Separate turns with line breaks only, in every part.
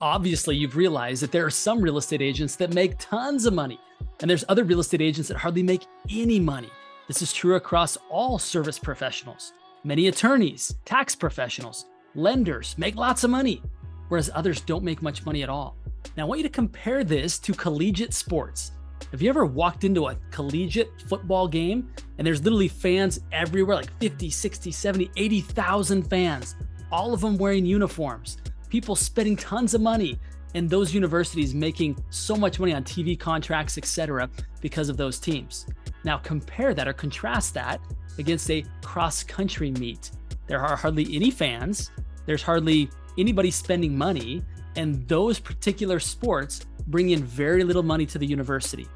Obviously, you've realized that there are some real estate agents that make tons of money, and there's other real estate agents that hardly make any money. This is true across all service professionals. Many attorneys, tax professionals, lenders make lots of money, whereas others don't make much money at all. Now, I want you to compare this to collegiate sports. Have you ever walked into a collegiate football game and there's literally fans everywhere, like 50, 60, 70, 80,000 fans, all of them wearing uniforms, people spending tons of money, and those universities making so much money on TV contracts, etc., because of those teams. Now compare that or contrast that against a cross-country meet. There are hardly any fans, there's hardly anybody spending money, and those particular sports bring in very little money to the university.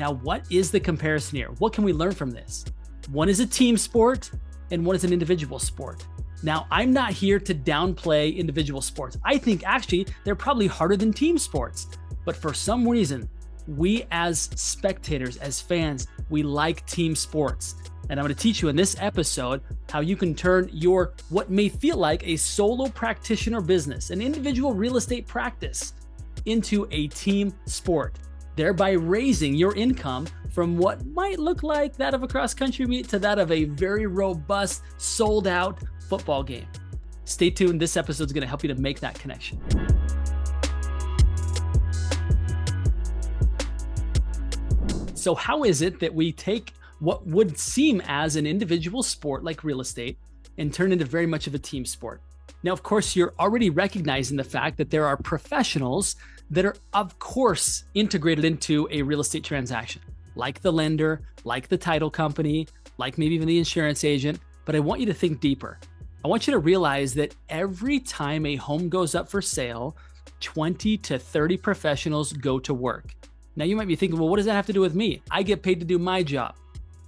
Now, what is the comparison here? What can we learn from this? One is a team sport and one is an individual sport. Now, I'm not here to downplay individual sports. I think actually they're probably harder than team sports. But for some reason, we as spectators, as fans, we like team sports. And I'm going to teach you in this episode how you can turn your what may feel like a solo practitioner business, an individual real estate practice, into a team sport, thereby raising your income from what might look like that of a cross-country meet to that of a very robust, sold-out football game. Stay tuned. This episode is going to help you to make that connection. So how is it that we take what would seem as an individual sport like real estate and turn into very much of a team sport? Now, of course, you're already recognizing the fact that there are professionals that are, of course, integrated into a real estate transaction, like the lender, like the title company, like maybe even the insurance agent. But I want you to think deeper. I want you to realize that every time a home goes up for sale, 20 to 30 professionals go to work. Now, you might be thinking, well, what does that have to do with me? I get paid to do my job.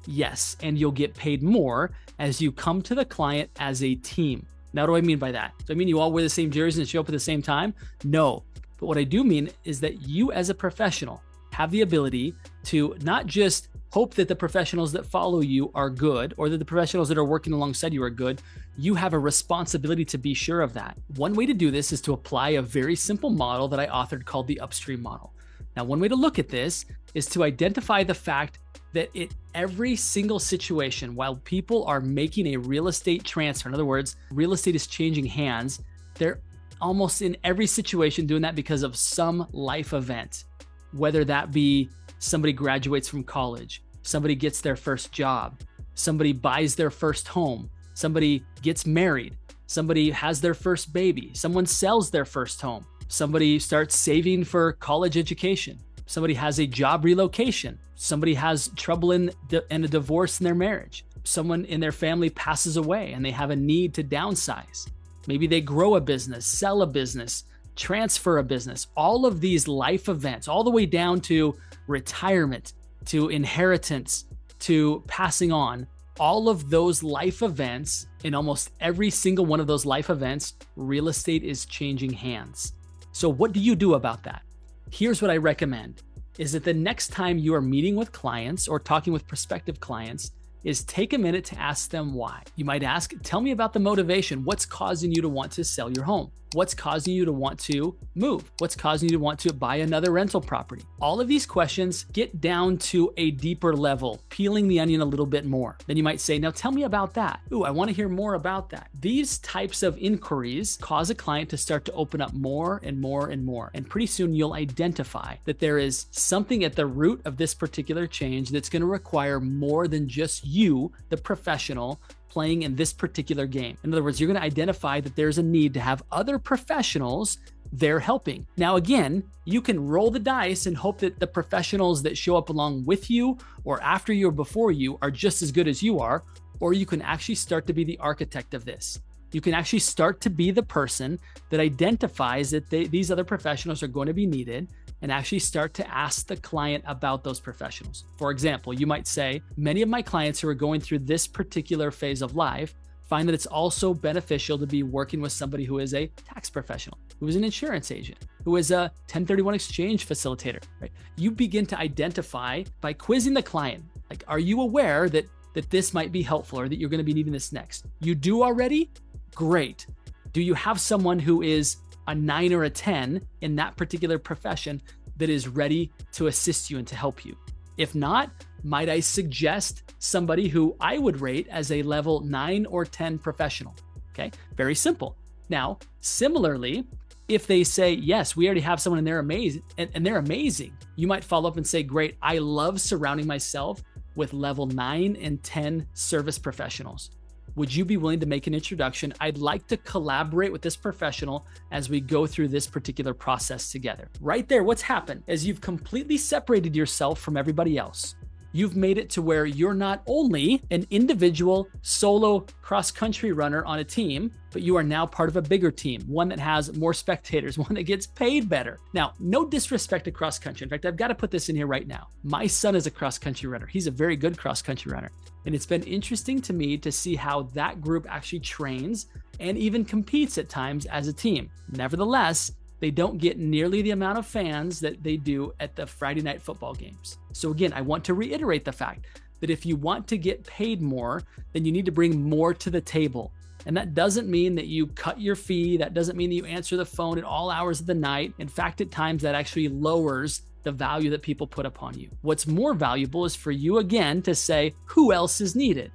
Yes, and you'll get paid more as you come to the client as a team. Now, what do I mean by that? Do I mean you all wear the same jerseys and show up at the same time? No. But what I do mean is that you as a professional have the ability to not just hope that the professionals that follow you are good or that the professionals that are working alongside you are good. You have a responsibility to be sure of that. One way to do this is to apply a very simple model that I authored called the upstream model. Now, one way to look at this is to identify the fact that in every single situation, while people are making a real estate transfer, in other words, real estate is changing hands, they're almost in every situation doing that because of some life event, whether that be somebody graduates from college, somebody gets their first job, somebody buys their first home, somebody gets married, somebody has their first baby, someone sells their first home, somebody starts saving for college education, somebody has a job relocation, somebody has trouble in a divorce in their marriage, someone in their family passes away and they have a need to downsize. Maybe they grow a business, sell a business, transfer a business. All of these life events, all the way down to retirement, to inheritance, to passing on, all of those life events, in almost every single one of those life events, real estate is changing hands. So what do you do about that? Here's what I recommend, is that the next time you are meeting with clients or talking with prospective clients, is take a minute to ask them why. You might ask, tell me about the motivation. What's causing you to want to sell your home? What's causing you to want to move? What's causing you to want to buy another rental property? All of these questions get down to a deeper level, peeling the onion a little bit more. Then you might say, now tell me about that. Ooh, I want to hear more about that. These types of inquiries cause a client to start to open up more and more and more. And pretty soon you'll identify that there is something at the root of this particular change that's going to require more than just you, the professional, playing in this particular game. In other words, you're going to identify that there's a need to have other professionals there helping. Now, again, you can roll the dice and hope that the professionals that show up along with you or after you or before you are just as good as you are, or you can actually start to be the architect of this. You can actually start to be the person that identifies that these other professionals are going to be needed and actually start to ask the client about those professionals. For example, you might say, many of my clients who are going through this particular phase of life find that it's also beneficial to be working with somebody who is a tax professional, who is an insurance agent, who is a 1031 exchange facilitator, right? You begin to identify by quizzing the client, like, are you aware that this might be helpful or that you're going to be needing this next? You do already? Great. Do you have someone who is a 9 or a 10 in that particular profession that is ready to assist you and to help you. If not, might I suggest somebody who I would rate as a level 9 or 10 professional? Okay, very simple. Now, similarly, if they say, yes, we already have someone and they're amazing, you might follow up and say, great, I love surrounding myself with level 9 and 10 service professionals. Would you be willing to make an introduction? I'd like to collaborate with this professional as we go through this particular process together. Right there, what's happened is you've completely separated yourself from everybody else. You've made it to where you're not only an individual solo cross-country runner on a team, but you are now part of a bigger team, one that has more spectators, one that gets paid better. Now, no disrespect to cross-country. In fact, I've got to put this in here right now. My son is a cross-country runner. He's a very good cross-country runner. And it's been interesting to me to see how that group actually trains and even competes at times as a team. Nevertheless, they don't get nearly the amount of fans that they do at the Friday night football games. So again, I want to reiterate the fact that if you want to get paid more, then you need to bring more to the table. And that doesn't mean that you cut your fee. That doesn't mean that you answer the phone at all hours of the night. In fact, at times that actually lowers the value that people put upon you. What's more valuable is for you, again, to say, who else is needed?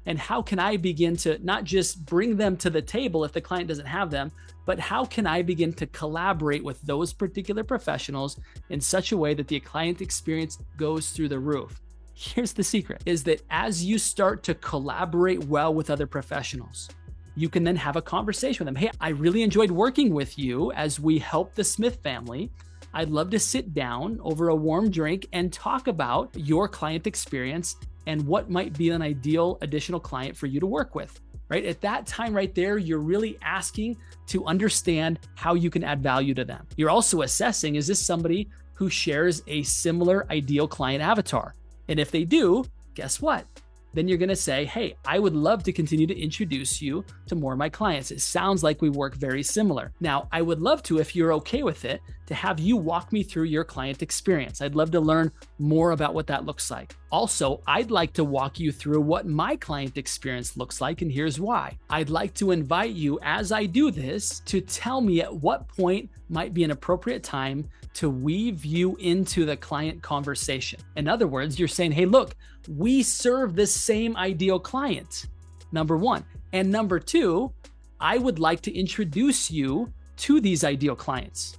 And how can I begin to not just bring them to the table if the client doesn't have them, but how can I begin to collaborate with those particular professionals in such a way that the client experience goes through the roof? Here's the secret, is that as you start to collaborate well with other professionals, you can then have a conversation with them. Hey, I really enjoyed working with you as we help the Smith family. I'd love to sit down over a warm drink and talk about your client experience and what might be an ideal additional client for you to work with, right? At that time right there, you're really asking to understand how you can add value to them. You're also assessing, is this somebody who shares a similar ideal client avatar? And if they do, guess what? Then you're going to say, hey, I would love to continue to introduce you to more of my clients. It sounds like we work very similar. Now, I would love to, if you're okay with it, to have you walk me through your client experience. I'd love to learn more about what that looks like. Also, I'd like to walk you through what my client experience looks like, and here's why. I'd like to invite you, as I do this, to tell me at what point might be an appropriate time to weave you into the client conversation. In other words, you're saying, hey, look, we serve the same ideal client, number one. And number two, I would like to introduce you to these ideal clients.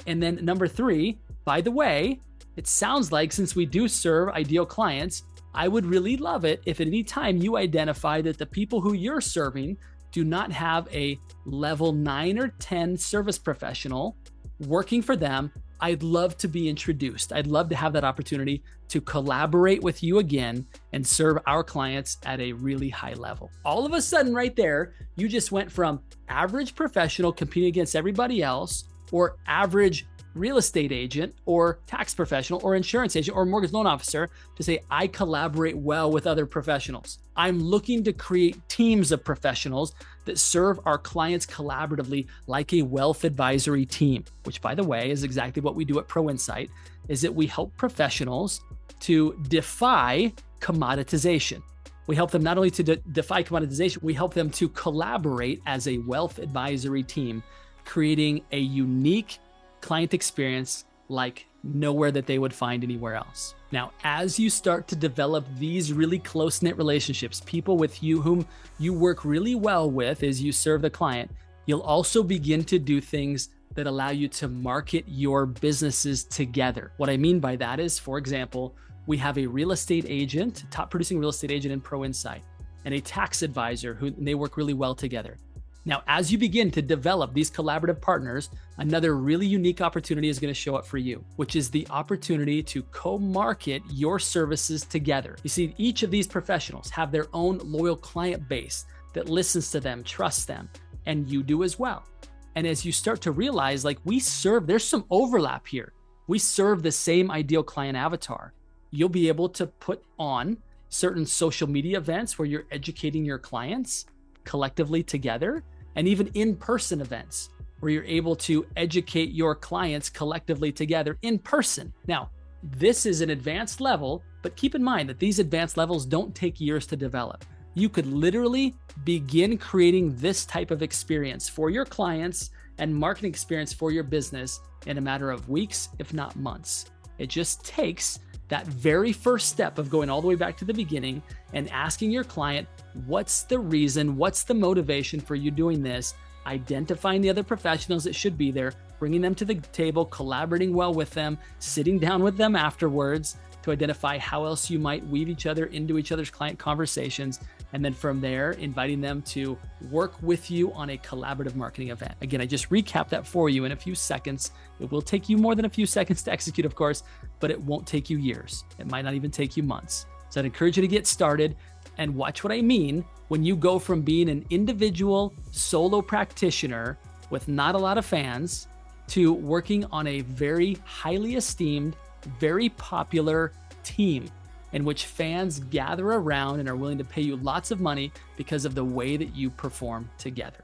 And then number three, by the way, it sounds like since we do serve ideal clients, I would really love it if at any time you identify that the people who you're serving do not have a level 9 or 10 service professional working for them. I'd love to be introduced. I'd love to have that opportunity to collaborate with you again and serve our clients at a really high level. All of a sudden right there, you just went from average professional competing against everybody else, or average real estate agent or tax professional or insurance agent or mortgage loan officer, to say, I collaborate well with other professionals. I'm looking to create teams of professionals that serve our clients collaboratively like a wealth advisory team, which, by the way, is exactly what we do at ProInsight, is that we help professionals to defy commoditization. We help them not only to defy commoditization, we help them to collaborate as a wealth advisory team, creating a unique client experience like nowhere that they would find anywhere else. Now, as you start to develop these really close-knit relationships, people with you whom you work really well with as you serve the client, you'll also begin to do things that allow you to market your businesses together. What I mean by that is, for example, we have a real estate agent, top producing real estate agent in ProInsight, and a tax advisor who they work really well together. Now, as you begin to develop these collaborative partners, another really unique opportunity is going to show up for you, which is the opportunity to co-market your services together. You see, each of these professionals have their own loyal client base that listens to them, trusts them, and you do as well. And as you start to realize, like, there's some overlap here. We serve the same ideal client avatar. You'll be able to put on certain social media events where you're educating your clients collectively together, and even in-person events where you're able to educate your clients collectively together in person. Now, this is an advanced level, but keep in mind that these advanced levels don't take years to develop. You could literally begin creating this type of experience for your clients and marketing experience for your business in a matter of weeks, if not months. It just takes that very first step of going all the way back to the beginning and asking your client, what's the reason, what's the motivation for you doing this, identifying the other professionals that should be there, bringing them to the table, collaborating well with them, sitting down with them afterwards to identify how else you might weave each other into each other's client conversations. And then from there, inviting them to work with you on a collaborative marketing event. Again, I just recapped that for you in a few seconds. It will take you more than a few seconds to execute, of course, but it won't take you years. It might not even take you months. So I'd encourage you to get started and watch what I mean when you go from being an individual solo practitioner with not a lot of fans to working on a very highly esteemed, very popular team in which fans gather around and are willing to pay you lots of money because of the way that you perform together.